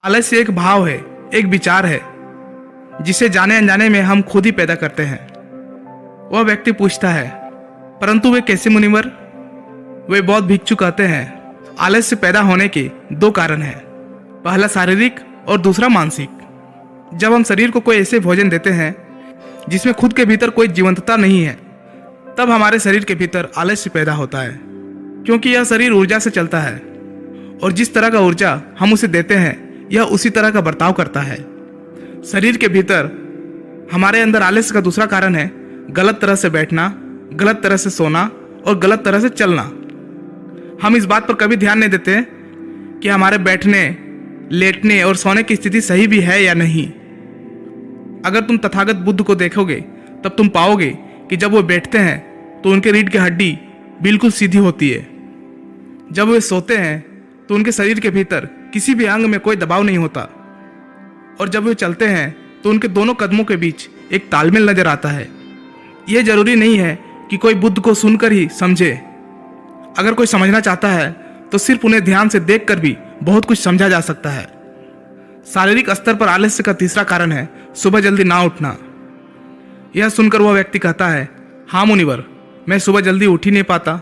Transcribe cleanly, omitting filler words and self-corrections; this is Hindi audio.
आलस्य एक भाव है, एक विचार है जिसे जाने अनजाने में हम खुद ही पैदा करते हैं। वह व्यक्ति पूछता है, परंतु वे कैसे मुनिवर? वे बौद्ध भिक्षु कहते हैं, आलस्य पैदा होने के दो कारण हैं, पहला शारीरिक और दूसरा मानसिक। जब हम शरीर को कोई ऐसे भोजन देते हैं जिसमें खुद के भीतर कोई जीवंतता नहीं है, तब हमारे शरीर के भीतर आलस्य पैदा होता है, क्योंकि यह शरीर ऊर्जा से चलता है और जिस तरह का ऊर्जा हम उसे देते हैं यह उसी तरह का बर्ताव करता है। शरीर के भीतर हमारे अंदर आलस्य का दूसरा कारण है गलत तरह से बैठना, गलत तरह से सोना और गलत तरह से चलना। हम इस बात पर कभी ध्यान नहीं देते कि हमारे बैठने, लेटने और सोने की स्थिति सही भी है या नहीं। अगर तुम तथागत बुद्ध को देखोगे तब तुम पाओगे कि जब वो बैठते हैं तो उनके रीढ़ की हड्डी बिल्कुल सीधी होती है। जब वे सोते हैं तो उनके शरीर के भीतर किसी भी अंग में कोई दबाव नहीं होता, और जब वे चलते हैं तो उनके दोनों कदमों के बीच एक तालमेल नजर आता है। यह जरूरी नहीं है कि कोई बुद्ध को सुनकर ही समझे। अगर कोई समझना चाहता है तो सिर्फ उन्हें ध्यान से देखकर भी बहुत कुछ समझा जा सकता है। शारीरिक स्तर पर आलस्य का तीसरा कारण है सुबह जल्दी ना उठना। यह सुनकर वह व्यक्ति कहता है, हाँ मुनिवर, मैं सुबह जल्दी उठ ही नहीं पाता।